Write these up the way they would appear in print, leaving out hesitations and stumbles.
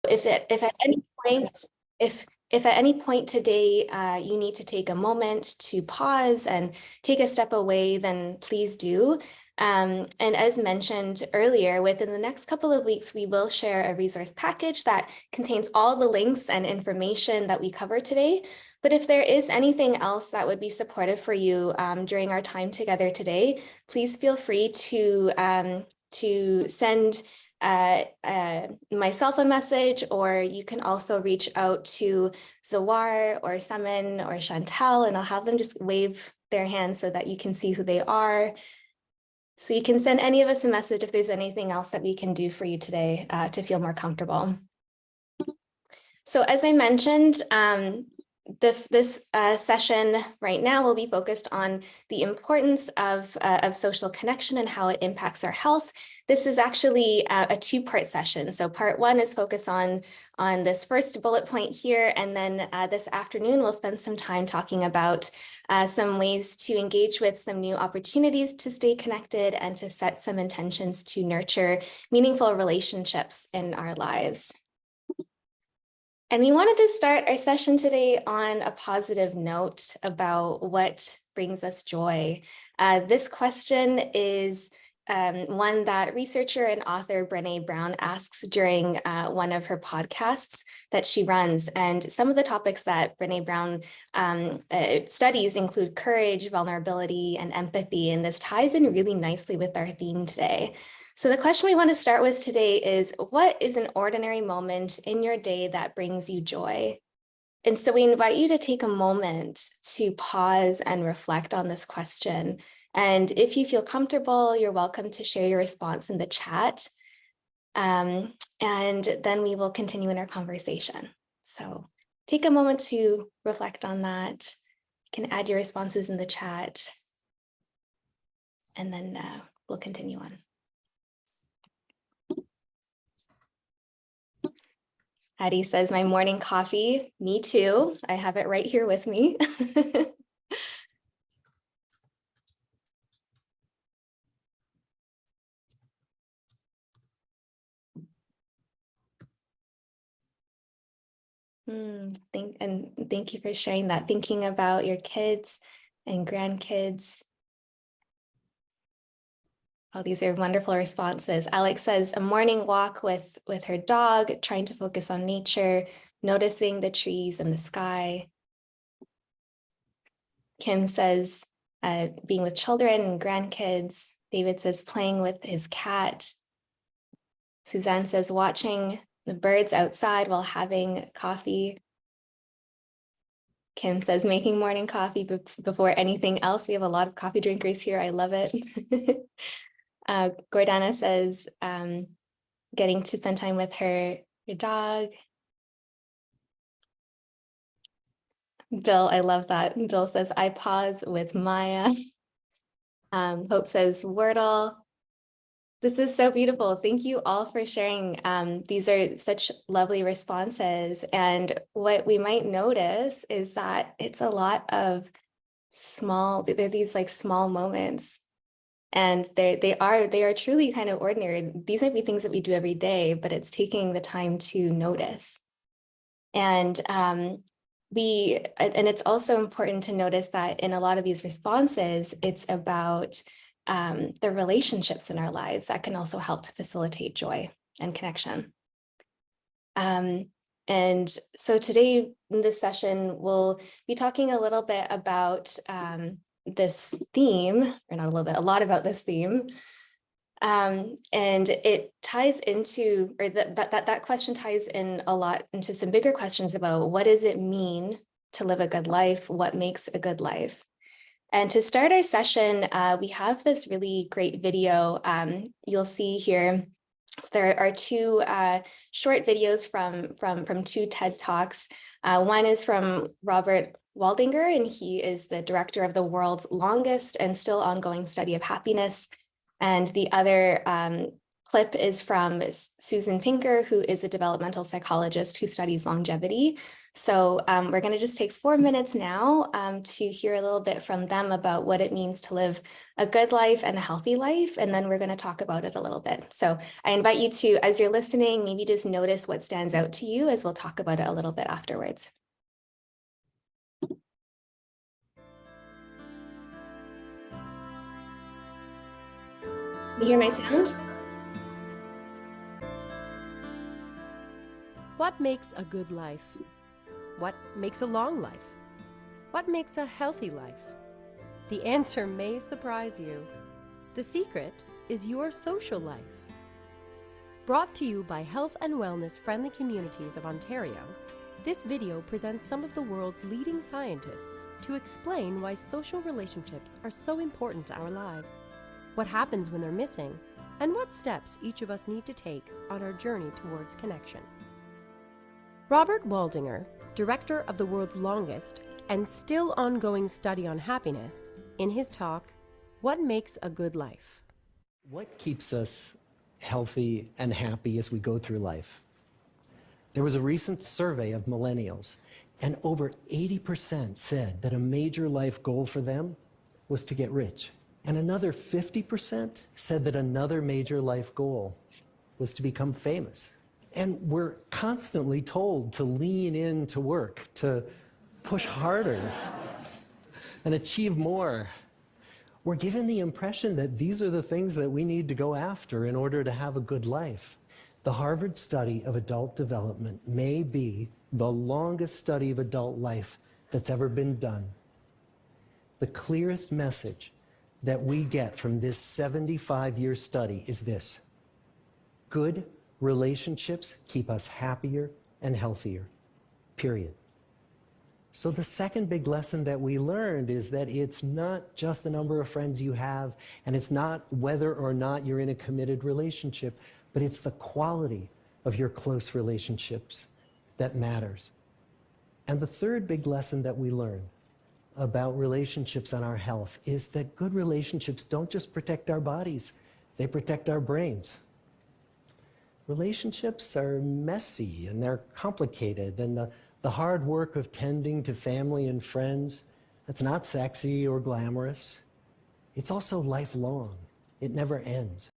If at any point, if at any point today you need to take a moment to pause and take a step away, then please do. And as mentioned earlier, within the next couple of weeks, we will share a resource package that contains all the links and information that we cover today. But if there is anything else that would be supportive for you during our time together today, please feel free to send myself a message, or you can also reach out to Zawar or Saman or Chantel, and I'll have them just wave their hands so that you can see who they are. So you can send any of us a message if there's anything else that we can do for you today to feel more comfortable. So as I mentioned, this session right now will be focused on the importance of social connection and how it impacts our health. This is actually a two-part session. So part one is focused on this first bullet point here, and then this afternoon we'll spend some time talking about some ways to engage with some new opportunities to stay connected and to set some intentions to nurture meaningful relationships in our lives. And we wanted to start our session today on a positive note about what brings us joy. This question is one that researcher and author Brené Brown asks during one of her podcasts that she runs. And some of the topics that Brené Brown studies include courage, vulnerability, and empathy. And this ties in really nicely with our theme today. So the question we want to start with today is, what is an ordinary moment in your day that brings you joy? And so we invite you to take a moment to pause and reflect on this question. And if you feel comfortable, you're welcome to share your response in the chat. And then we will continue in our conversation. So take a moment to reflect on that. You can add your responses in the chat. And then we'll continue on. Addie says, my morning coffee, me too. I have it right here with me. Thank you for sharing that, thinking about your kids and grandkids. Oh, these are wonderful responses. Alex says a morning walk with her dog, trying to focus on nature, noticing the trees and the sky. Kim says being with children and grandkids. David says playing with his cat. Suzanne says watching the birds outside while having coffee. Kim says making morning coffee before anything else. We have a lot of coffee drinkers here. I love it. Gordana says getting to spend time with her dog. Bill, I love that. Bill says, I pause with Maya. Hope says Wordle. This is so beautiful. Thank you all for sharing. These are such lovely responses. And what we might notice is that it's a lot of they're these like small moments. And they are truly kind of ordinary. These might be things that we do every day, but it's taking the time to notice. And it's also important to notice that in a lot of these responses, it's about the relationships in our lives that can also help to facilitate joy and connection. And so today in this session, we'll be talking a little bit about this theme, or not a little bit, a lot about this theme. And it ties into, or that question ties in a lot into some bigger questions about what does it mean to live a good life? What makes a good life? And to start our session, we have this really great video you'll see here. So there are two short videos from two TED Talks. One is from Robert Waldinger, and he is the director of the world's longest and still ongoing study of happiness. And the other clip is from Susan Pinker, who is a developmental psychologist who studies longevity. So we're going to just take 4 minutes now to hear a little bit from them about what it means to live a good life and a healthy life, and then we're going to talk about it a little bit. So I invite you to, as you're listening, maybe just notice what stands out to you, as we'll talk about it a little bit afterwards. Can you hear my sound? What makes a good life? What makes a long life? What makes a healthy life? The answer may surprise you. The secret is your social life. Brought to you by Health and Wellness Friendly Communities of Ontario, this video presents some of the world's leading scientists to explain why social relationships are so important to our lives, what happens when they're missing, and what steps each of us need to take on our journey towards connection. Robert Waldinger, director of the world's longest and still ongoing study on happiness, in his talk, What Makes a Good Life? What keeps us healthy and happy as we go through life? There was a recent survey of millennials, and over 80% said that a major life goal for them was to get rich. And another 50% said that another major life goal was to become famous. And we're constantly told to lean into work, to push harder and achieve more. We're given the impression that these are the things that we need to go after in order to have a good life. The Harvard study of adult development may be the longest study of adult life that's ever been done. The clearest message that we get from this 75-year study is this: good relationships keep us happier and healthier, period. So the second big lesson that we learned is that it's not just the number of friends you have, and it's not whether or not you're in a committed relationship, but it's the quality of your close relationships that matters. And the third big lesson that we learn about relationships and our health is that good relationships don't just protect our bodies, they protect our brains. Relationships are messy and they're complicated, and the hard work of tending to family and friends, that's not sexy or glamorous. It's also lifelong. It never ends.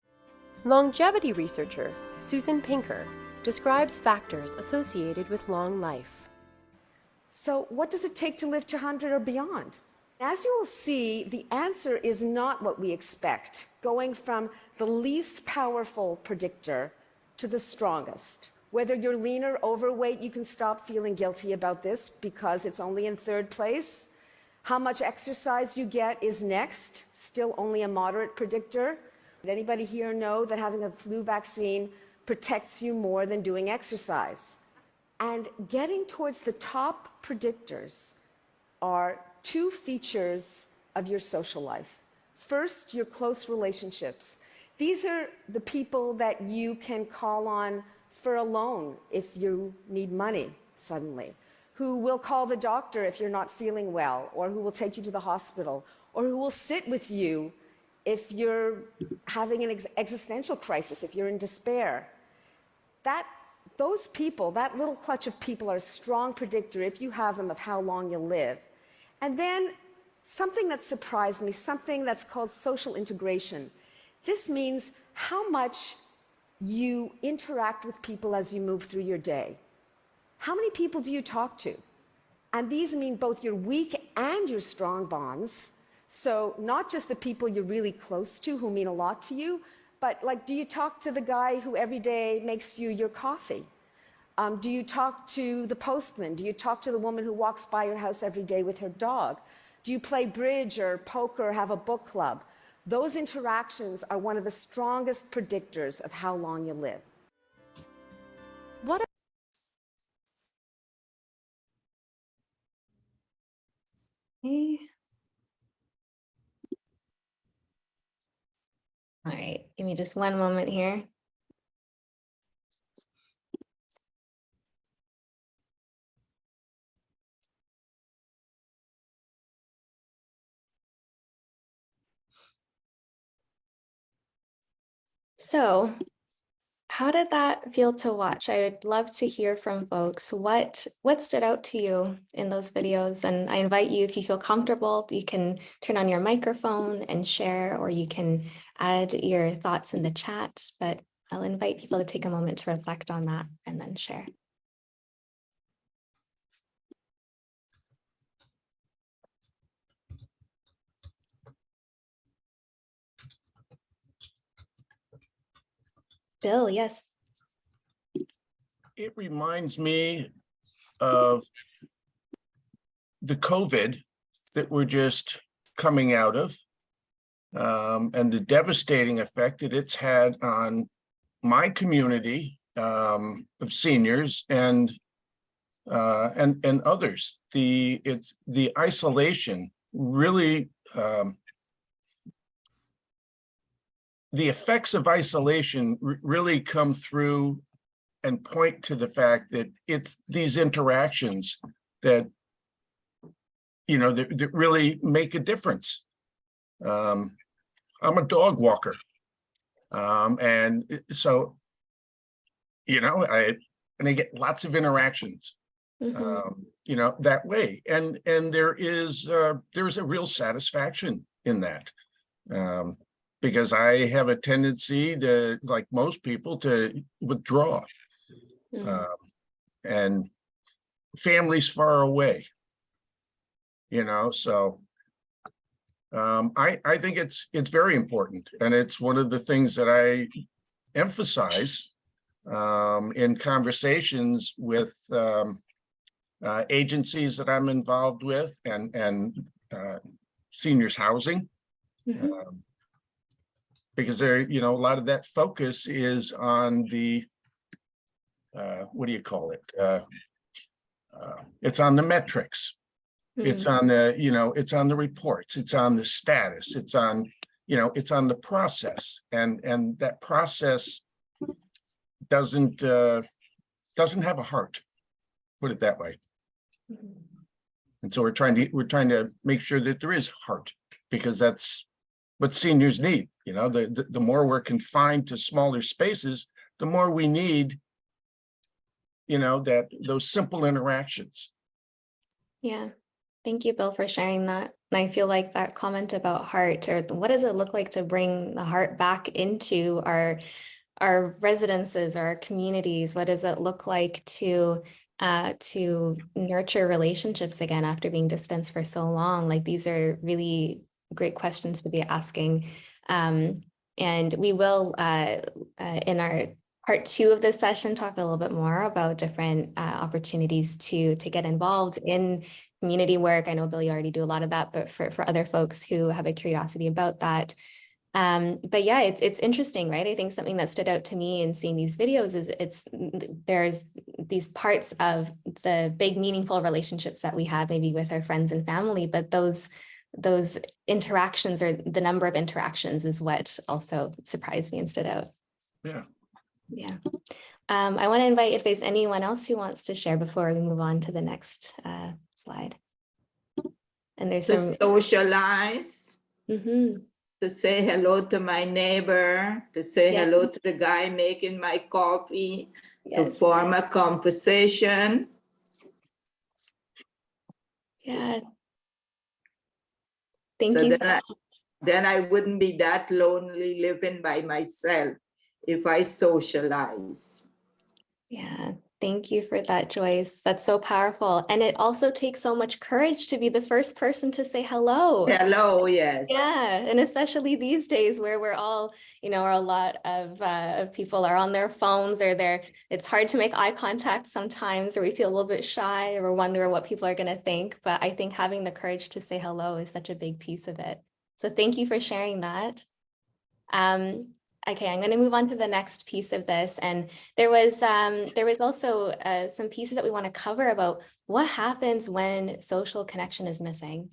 Longevity researcher Susan Pinker describes factors associated with long life. So what does it take to live to 100 or beyond? As you will see, the answer is not what we expect, going from the least powerful predictor to the strongest. Whether you're lean or overweight, you can stop feeling guilty about this because it's only in third place. How much exercise you get is next, still only a moderate predictor. Did anybody here know that having a flu vaccine protects you more than doing exercise? And getting towards the top predictors are two features of your social life. First, your close relationships. These are the people that you can call on for a loan if you need money suddenly, who will call the doctor if you're not feeling well, or who will take you to the hospital, or who will sit with you if you're having an existential crisis, if you're in despair. Those people, that little clutch of people, are a strong predictor, if you have them, of how long you'll live. And then something that surprised me, something that's called social integration. This means how much you interact with people as you move through your day. How many people do you talk to? And these mean both your weak and your strong bonds. So not just the people you're really close to who mean a lot to you, but like, do you talk to the guy who every day makes you your coffee? Do you talk to the postman? Do you talk to the woman who walks by your house every day with her dog? Do you play bridge or poker or have a book club? Those interactions are one of the strongest predictors of how long you live. What Okay. All right, give me just one moment here. So How did that feel to watch? I would love to hear from folks. What stood out to you in those videos? And I invite you, if you feel comfortable, you can turn on your microphone and share, or you can add your thoughts in the chat. But I'll invite people to take a moment to reflect on that and then share. Bill, yes. It reminds me of the COVID that we're just coming out of, and the devastating effect that it's had on my community of seniors and others. The isolation really, the effects of isolation really come through and point to the fact that it's these interactions that, you know, that really make a difference. I'm a dog walker. And so, you know, I get lots of interactions, you know, that way. And there's a real satisfaction in that. Because I have a tendency to, like most people, to withdraw. And family's far away, you know, so I think it's very important, and it's one of the things that I emphasize in conversations with agencies that I'm involved with and seniors housing. Because there, you know, a lot of that focus is on the what do you call it? It's on the metrics. It's on the, you know, it's on the reports. It's on the status. It's on, you know, it's on the process, and that process doesn't have a heart. Put it that way. And so we're trying to make sure that there is heart, because that's what seniors need. You know, the more we're confined to smaller spaces, the more we need, you know, those simple interactions. Yeah. Thank you, Bill, for sharing that. And I feel like that comment about heart, or what does it look like to bring the heart back into our residences, our communities? What does it look like to nurture relationships again after being distanced for so long? Like, these are really great questions to be asking. And we will, in our part 2 of this session, talk a little bit more about different opportunities to get involved in community work. I know, Bill, you already do a lot of that, but for other folks who have a curiosity about that. But yeah, it's interesting, right? I think something that stood out to me in seeing these videos is there's these parts of the big meaningful relationships that we have maybe with our friends and family, but those interactions, or the number of interactions, is what also surprised me and stood out. Yeah. Yeah. I want to invite, if there's anyone else who wants to share before we move on to the next slide. And there's to some socialize, Mhm. to say hello to my neighbor, to say Yeah. hello to the guy making my coffee, to Yes. form a conversation. Yeah. Thank So you. then I wouldn't be that lonely living by myself if I socialize. Yeah. Thank you for that, Joyce. That's so powerful. And it also takes so much courage to be the first person to say hello. Hello, yes. Yeah, and especially these days where we're all, you know, or a lot of people are on their phones, or it's hard to make eye contact sometimes, or we feel a little bit shy, or wonder what people are going to think. But I think having the courage to say hello is such a big piece of it. So thank you for sharing that. Okay, I'm going to move on to the next piece of this. And there was also some pieces that we want to cover about what happens when social connection is missing.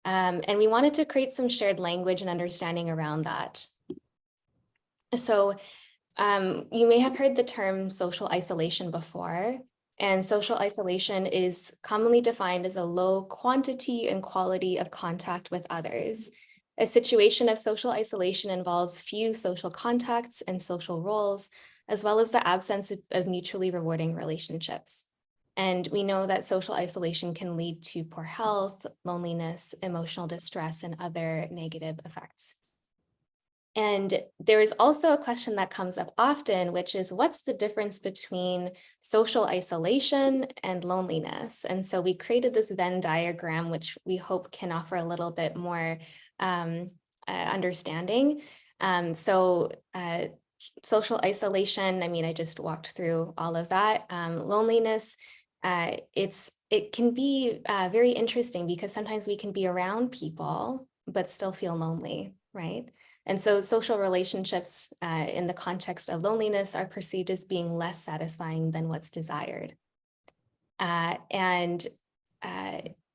And we wanted to create some shared language and understanding around that. So you may have heard the term social isolation before, and social isolation is commonly defined as a low quantity and quality of contact with others. A situation of social isolation involves few social contacts and social roles, as well as the absence of mutually rewarding relationships. And we know that social isolation can lead to poor health, loneliness, emotional distress, and other negative effects. And there is also a question that comes up often, which is what's the difference between social isolation and loneliness? And so we created this Venn diagram, which we hope can offer a little bit more understanding. Social isolation, I mean, I just walked through all of that. Loneliness, it can be very interesting because sometimes we can be around people, but still feel lonely, right? And so social relationships in the context of loneliness are perceived as being less satisfying than what's desired.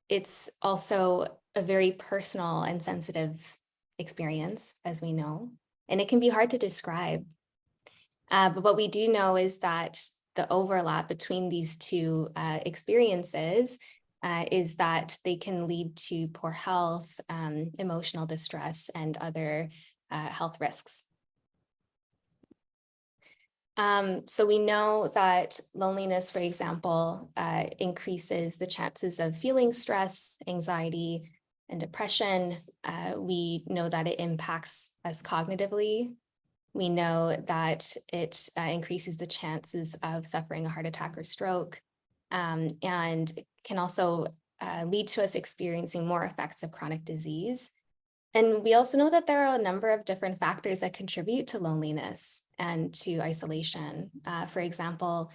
It's also a very personal and sensitive experience, as we know, and it can be hard to describe. But what we do know is that the overlap between these two experiences is that they can lead to poor health, emotional distress, and other health risks. So we know that loneliness, for example, increases the chances of feeling stress, anxiety, and depression. We know that it impacts us cognitively. We know that it increases the chances of suffering a heart attack or stroke, and can also lead to us experiencing more effects of chronic disease. And we also know that there are a number of different factors that contribute to loneliness and to isolation. For example,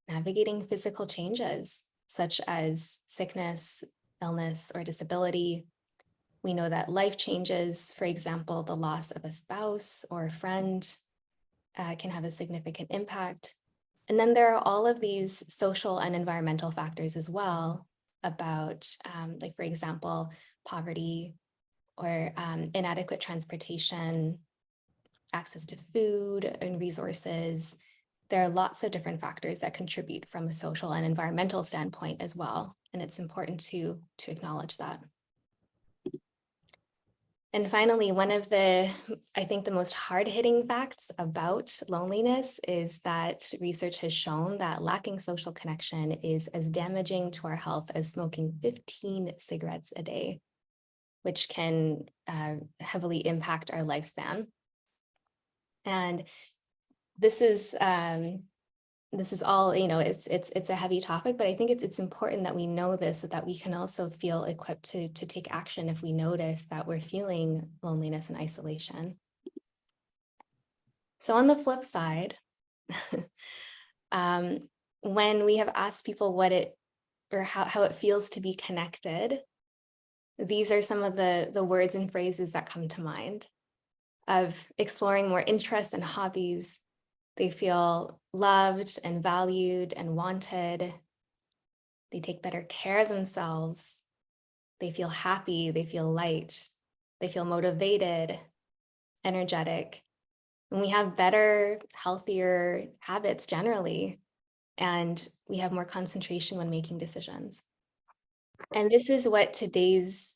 navigating physical changes such as sickness, illness, or disability. We know that life changes, for example, the loss of a spouse or a friend can have a significant impact. And then there are all of these social and environmental factors as well about, like, for example, poverty, or inadequate transportation, access to food and resources. There are lots of different factors that contribute from a social and environmental standpoint as well. And it's important to acknowledge that. And finally, one of the, I think, the most hard-hitting facts about loneliness is that research has shown that lacking social connection is as damaging to our health as smoking 15 cigarettes a day, which can heavily impact our lifespan. And this is all, you know, it's a heavy topic, but I think it's important that we know this so that we can also feel equipped to take action if we notice that we're feeling loneliness and isolation. So on the flip side, when we have asked people what it, or how it feels to be connected, these are some of the words and phrases that come to mind of exploring more interests and hobbies. They feel loved and valued and wanted. They take better care of themselves. They feel happy, they feel light, they feel motivated, energetic. And we have better, healthier habits generally, and we have more concentration when making decisions. And this is what today's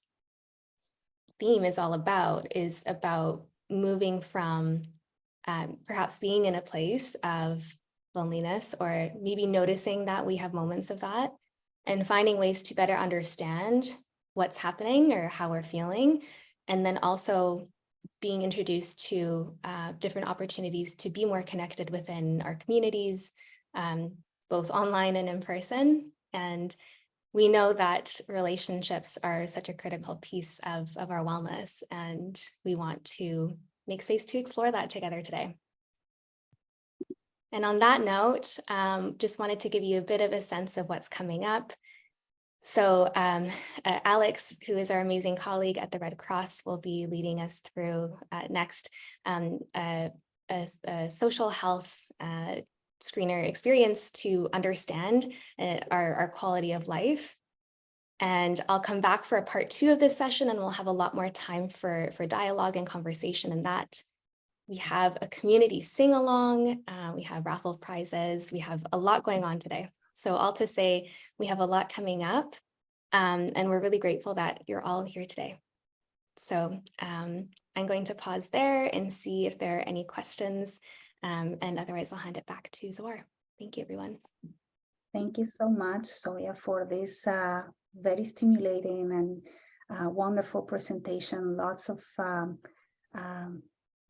theme is all about, is about moving from perhaps being in a place of loneliness, or maybe noticing that we have moments of that, and finding ways to better understand what's happening or how we're feeling, and then also being introduced to different opportunities to be more connected within our communities, both online and in person. And we know that relationships are such a critical piece of our wellness, and we want to make space to explore that together today. And on that note, just wanted to give you a bit of a sense of what's coming up. So Alex, who is our amazing colleague at the Red Cross, will be leading us through next a social health screener experience to understand our quality of life. And I'll come back for a part 2 of this session, and we'll have a lot more time for dialogue and conversation in that. We have a community sing-along, we have raffle prizes, we have a lot going on today. So all to say, we have a lot coming up, and we're really grateful that you're all here today. So I'm going to pause there and see if there are any questions And otherwise, I'll hand it back to Zawar. Thank you, everyone. Thank you so much, Zoya, for this very stimulating and wonderful presentation. Lots of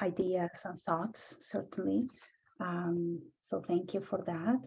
ideas and thoughts, certainly. So thank you for that.